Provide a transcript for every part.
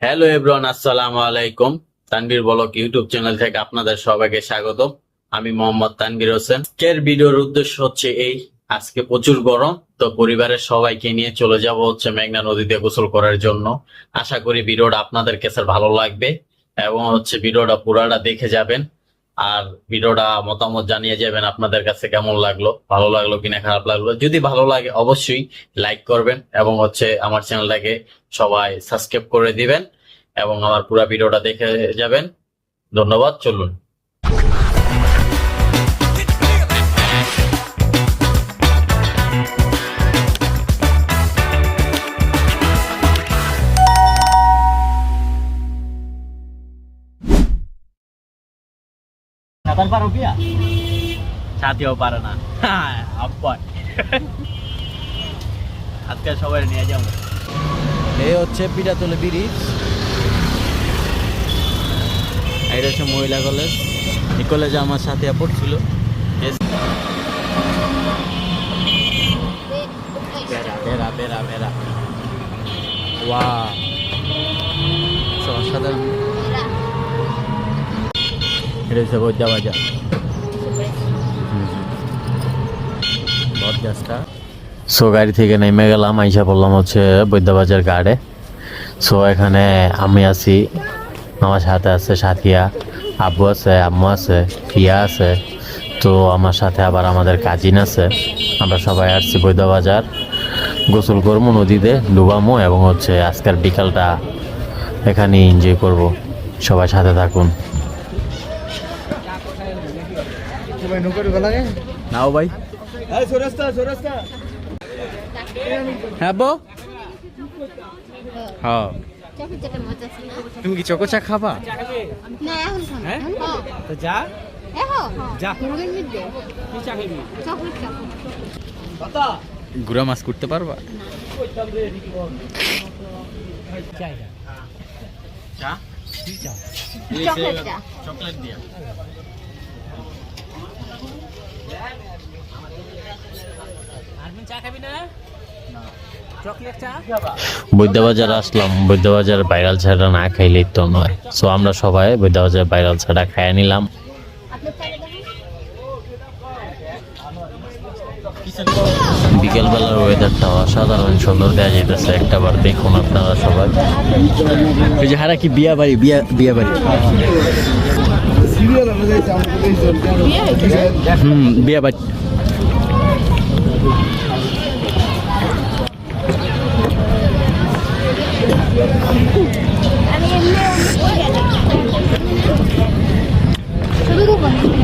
Hello everyone, আসসালামু আলাইকুম। Tanvir blog YouTube channel থেকে আপনাদের সবাইকে স্বাগত। আমি মোহাম্মদ তানভীর হোসেন। আজকের ভিডিওর উদ্দেশ্য হচ্ছে আজকে প্রচুর গরম, তো পরিবারের সবাইকে নিয়ে চলে যাব হচ্ছে মেঘনা নদীতে গোসল করার জন্য। আশা করি ভিডিওটা আপনাদের কাছে ভালো লাগবে এবং হচ্ছে ভিডিওটা পুরাটা দেখে যাবেন। আর ভিডিওটা মতামত জানিয়ে যাবেন আপনাদের কাছে কেমন লাগলো, ভালো লাগলো কিনা খারাপ লাগলো। যদি ভালো লাগে অবশ্যই লাইক করবেন এবং হচ্ছে আমার চ্যানেলটাকে সবাই সাবস্ক্রাইব করে দিবেন এবং আমার পুরো ভিডিওটা দেখে যাবেন। ধন্যবাদ। চলুন। সাঁতার পারো পিয়া? সাথীও পারে না। আব্বা আজকে সবাই নিয়ে যাবো। এই হচ্ছে পিঠাতলি ব্রিজ, এটা হচ্ছে মহিলা কলেজ। এই কলেজে আমার সাথে পড়ছিল। বেড়া বেড়া বেড়া ওয়া অসাধারণ। এটা হচ্ছে বৈদ্যা বাজার, বটগাছটা। সো গাড়ি থেকে নেমে গেলাম, আইসা পড়লাম হচ্ছে বৈদ্যবাজার গাড়ে। সো এখানে আমি আছি, আমার সাথে আছে সাথিয়া, আব্বু আছে, আম্মু আছে, পিয়া আছে। তো আমার সাথে আবার আমাদের কাজিন আছে। আমরা সবাই আসছি বৈদ্যবাজার, গোসল করবো, নদীতে ডুবামো এবং হচ্ছে আজকের বিকালটা এখানে এনজয় করব। সবাই সাথে থাকুন। নাও ভাই। হ্যাঁ বো, হ্যাঁ তুমি কি চকো চা খাবা? না এখন খাবো। হ্যাঁ? এখন খাবো। তো যা এখন যা। মুরগির মধ্যে চকলেট খাবো। গুড়া মাছ করতে পারবা? চকলেট চা। চকলেট দিয়া বৈদ্যবাজার আসলাম, বৈদ্যবাজার ভাইরাল ছাড়া না খাইলেই তো নয়। সো আমরা সবাই বৈদ্যবাজার ভাইরাল ছাড়া খাইয়ে নিলাম। বিকেলবেলার ওয়েদারটা অসাধারণ সুন্দর দেওয়া যেতেছে, একটাবার দেখুন আপনারা সবাই। এই যে হারা কি বিয়া বাড়ি, বিয়া বাড়ি। বিয়া বাড়ি।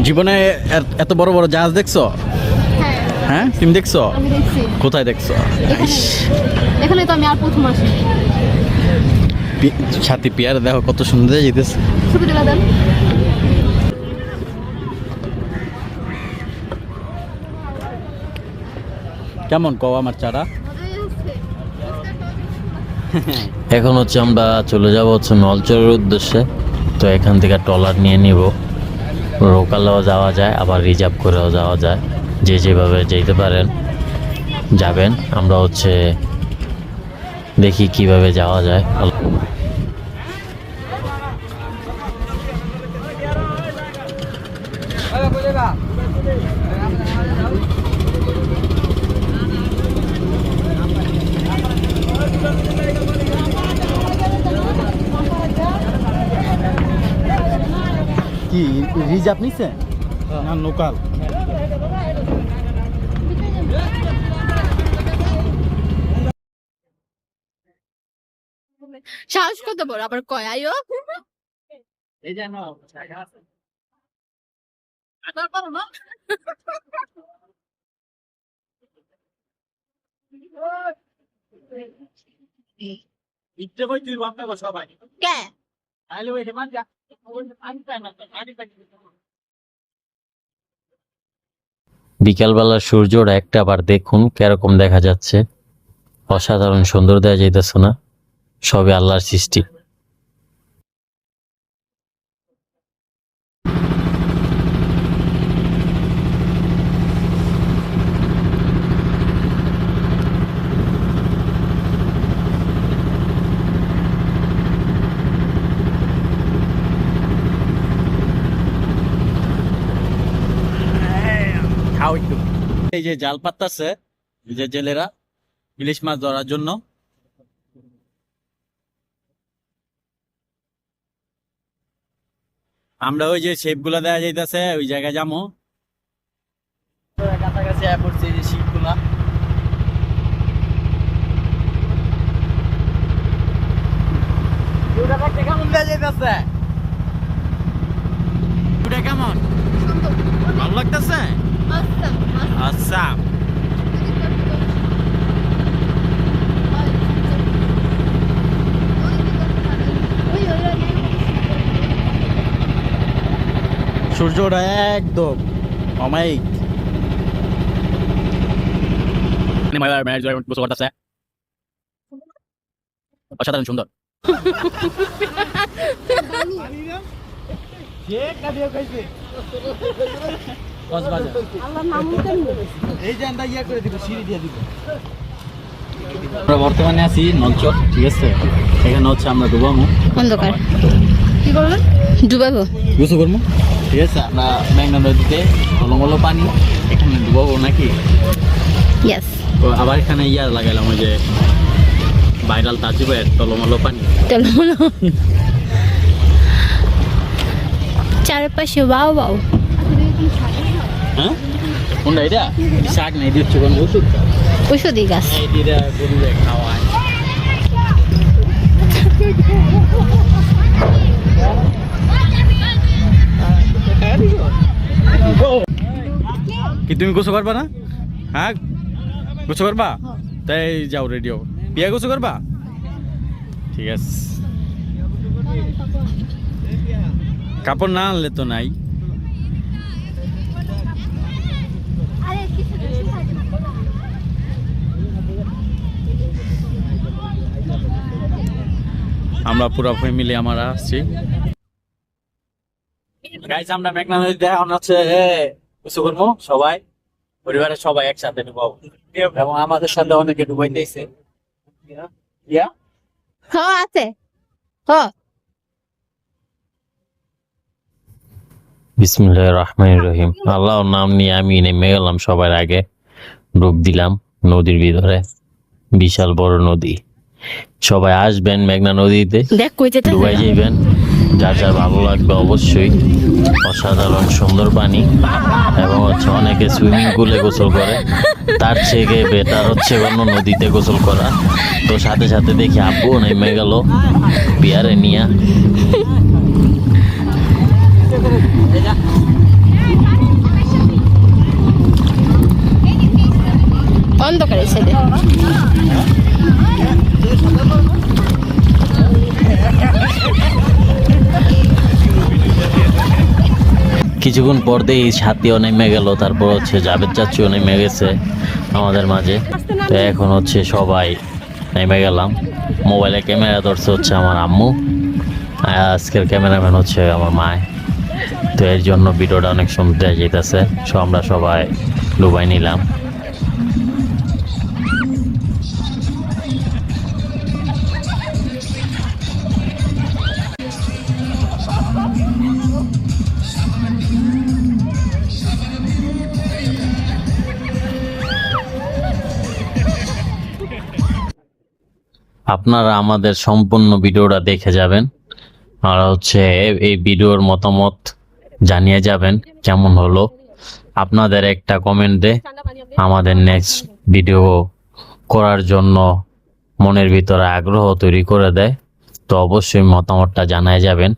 জীবনে এত বড় বড় জাহাজ দেখছো? হ্যাঁ তুমি দেখছো? আমি দেখছি। কোথায় দেখছো? এখানে তো আমি আর প্রথম আসি। সাথী পিয়ার দেখো কত সুন্দর যেতেছে। ছবিটা দেন। কেমন কও আমার চারা? এখন হচ্ছে আমরা চলে যাব হচ্ছে নলচরের উদ্দেশ্যে। তো এখান থেকে ট্রলার নিয়ে নিব। লোকালেও যাওয়া যায়, আবার রিজার্ভ করেও যাওয়া যায়। যে যেভাবে যেতে পারেন যাবেন। আমরা হচ্ছে দেখি কিভাবে যাওয়া যায়। কি রিজার্ভ নিছে না লোকাল? সাহস কত বড় আবার কয় আইও। এই যে না ইচ্ছে কই তুই বাপটা সবাই কে আইলে ওই মান যা আমি পাই না আড়ি পাই। বিকালবেলা সূর্যটা একটা আবার দেখুন কিরকম দেখা যাচ্ছে, অসাধারণ সুন্দর দেখা যাইতেছে না? সবই আল্লাহর সৃষ্টি। এই যে জাল পাততাছে এই যে জেলেরা ইলিশ মাছ ধরার জন্য। আমরা ওই যে শেপ গুলা দেওয়া যাইতেছে ওই জায়গায় যাবো। কাছাকাছি পড়ছে এই যে শিপ গুলা। কেমন দেওয়া যাইতেছে? কেমন ভালো লাগতেছে? আচ্ছা সূর্যটা একদম অমায়িক। অসাধারণ সুন্দর। আমরা বর্তমানে আছি নলচর, ঠিক আছে? এখানে হচ্ছে আমরা ডুবামো। অন্ধকার কি করবেন? ডুবাবো, গোসল করবো, ঠিক আছে? আমরা মেঘনা নদীতে টলমলো পানি, এখানে ডুবাবো নাকি? ইয়েস। তো আবার এখানে লাগাইলাম ওই যে ভাইরাল তাজিবের টলমলো পানি। চারপাশে বাও বাও। হ্যাঁ কোনটা এটা? শাক নেই দিচ্ছে কোন ওষুধ? ঔষধি গাছ। এটা গরুরে খাওয়ায়। কি তুমি গোসল করবা না? হ্যাঁ গোসল করবা? তাই যাও রেডি হও। বিয়া গোসল করবা? ঠিক আছে। কাপড় না আনলে তো নাই। আমরা পুরো ফ্যামিলি আমরা আসছি। গাইস আমরা মেঘনা নদীতে এখন হচ্ছে গোসল করবো সবাই, পরিবারের সবাই একসাথে ডুবাবো এবং আমাদের সাথে অনেকে ডুবাইতেছে। আছে বিসমিল্লাহির রহমানির রহিম। আল্লাহর নাম নিয়ে আমি নেমে গেলাম সবার আগে, ডুব দিলাম নদীর ভিতরে। বিশাল বড় নদী, সবাই আসবেন মেঘনা নদীতে, দেখ কই যেতে ডুবাই যাবেন। যার যার ভালো লাগবে অবশ্যই। অসাধারণ সুন্দর পানি এবং হচ্ছে অনেকে সুইমিং পুলে গোসল করে, তার থেকে বেটার হচ্ছে অন্য নদীতে গোসল করা। তো সাথে সাথে দেখি আব্বু নেমে গেল বিয়ারে নিয়া। অন্ধকারের ছেলে। কিছুক্ষণ পর দিয়ে সাথীও নেমে গেল, তারপর হচ্ছে জাভেদ চাচিও নেমে গেছে আমাদের মাঝে। তো এখন হচ্ছে সবাই নেমে গেলাম। মোবাইলে ক্যামেরা ধরছে হচ্ছে আমার আম্মু, আর আজকের ক্যামেরাম্যান হচ্ছে আমার মা। তো এর জন্য ভিডিওটা অনেক সুন্দর দেওয়া যেতেছে। সো আমরা সবাই ডুবাই নিলাম। আপনারা আমাদের সম্পূর্ণ ভিডিওটা দেখে যাবেন আর হচ্ছে এই ভিডিওর মতামত জানিয়ে যাবেন কেমন হলো। আপনাদের একটা কমেন্টে আমাদের নেক্সট ভিডিও করার জন্য মনের ভিতরে আগ্রহ তৈরি করে দেয়। তো অবশ্যই মতামতটা জানিয়ে যাবেন।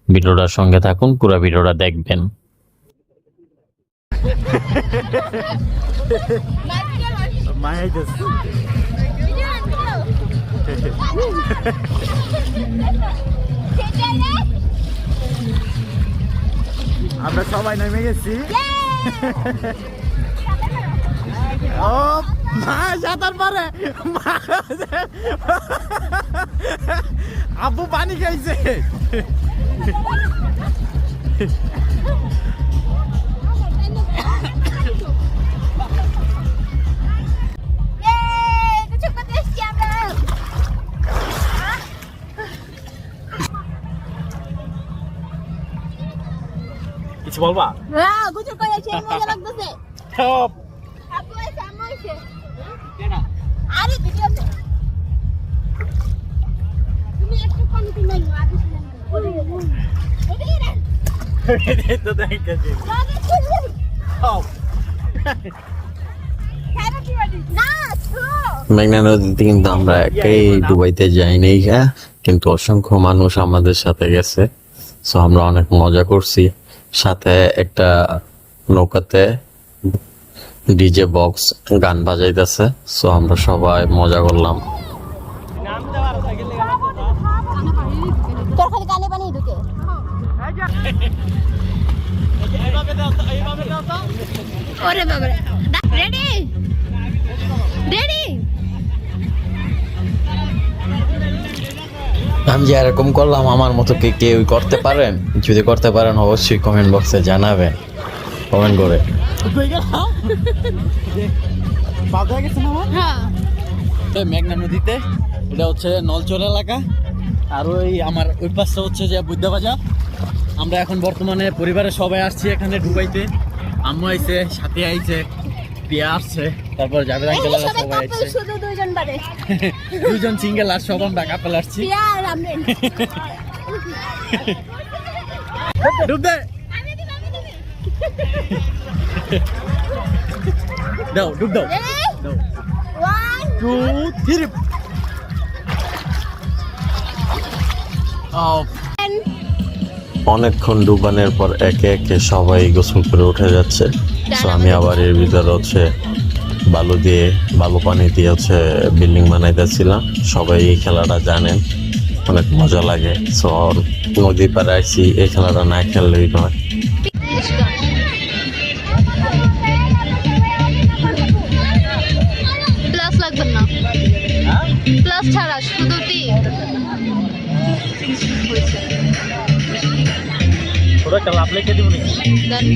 ভিডিওটার সঙ্গে থাকুন, পুরো ভিডিওটা দেখবেন। আমরা সবাই নেমে গেছি। ও মা সাঁতার পারে, আব্বু পানি খাইছে। কিছু বলবা? গোসল করে এসে মজা লাগতেছে। আরে ভিডিওতে তুমি একটু পানিতে নাই আগে তো দেখেছি মেঘনা নদীতে কিন্তু আমরা একাই ডুবাইতে যাইনি, হ্যাঁ, কিন্তু অসংখ্য মানুষ আমাদের সাথে গেছে। সো আমরা অনেক মজা করছি। সাথে একটা নৌকাতে ডিজে বক্স গান বাজাইতেছে। সো আমরা সবাই মজা করলাম। তোর খালি কানে পানি ঢুকে ওরে বাবা রেডি রেডি আমি যে এরকম করলাম, আমার মতো কে কেউ করতে পারেন? যদি করতে পারেন অবশ্যই কমেন্ট বক্সে জানাবেন, কমেন্ট করে। হ্যাঁ মেঘনা নদীতে এটা হচ্ছে নলচর এলাকা, আর ওই আমার ওই পাশটা হচ্ছে যে বুদ্ধবাজার। আমরা এখন বর্তমানে পরিবারের সবাই আসছি এখানে ডুবাইতে। আম্মু আইছে, সাথে আইছে, পিয়া আসছে, তারপর জাভেদ আঙ্কেল সবাই আইছে। শুধু দুইজন বারে দুইজন সিঙ্গেল আর সব আমরা কাপল আসছি। পিয়া আর আমরেন ডুব দে, দাও ডুব দাও, দাও। 1 2 3 অনেকক্ষণ ডুবানোর পর একে একে সবাই গোসল করে উঠে যাচ্ছে। তো আমি আবার এর ভিতরে হচ্ছে বালু পানি দিয়ে হচ্ছে বিল্ডিং বানাইতেছিলাম। সবাই এই খেলাটা জানেন, অনেক মজা লাগে। সো নদী পাড়ে আসছি, এই খেলাটা না খেললেই নয়। প্লাস লাগবে না, প্লাস ছাড়া শুধু টি ওরা একটা লাভ লেখে দিব নাকি? দেন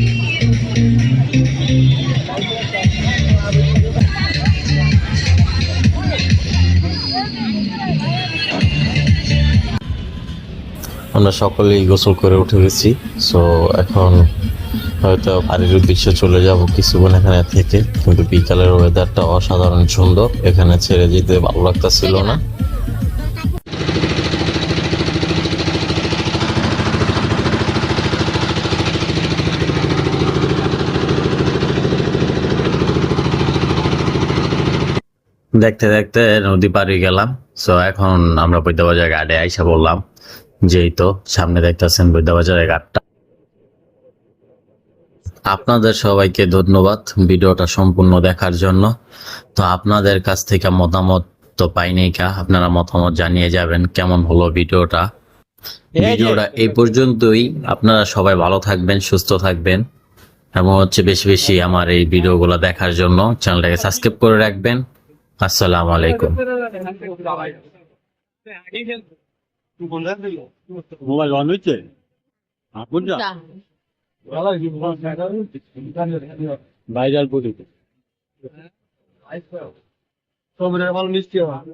আমরা সকলেই গোসল করে উঠে গেছি। সো এখন হয়তো বাড়ির উদ্দেশ্যে চলে যাব কিছুক্ষণ এখানে থেকে, কিন্তু বিকালের ওয়েদারটা অসাধারণ সুন্দর, এখানে ছেড়ে যেতে ভালো লাগতেছিল না। দেখতে দেখতে নদী পাড়ি গেলাম। সো এখন আমরা বৈদ্যবাজার ঘাটে আইসা বললাম, যেই তো সামনে দেখতেছেন বৈদ্যবাজারের ঘাটটা। আপনাদের সবাইকে ধন্যবাদ ভিডিওটা সম্পূর্ণ দেখার জন্য। তো আপনাদের কাছ থেকে মতামত তো পাইনি, আপনারা মতামত জানিয়ে যাবেন কেমন হলো ভিডিওটা। ভিডিওটা এই পর্যন্তই। আপনারা সবাই ভালো থাকবেন, সুস্থ থাকবেন, এবং হচ্ছে বেশি বেশি আমার এই ভিডিওগুলো দেখার জন্য চ্যানেলটাকে সাবস্ক্রাইব করে রাখবেন। আসসালামু আলাইকুম। মোবাইল অন হচ্ছে? ভাইরাল পড়ি ভালো মিষ্টি হয়।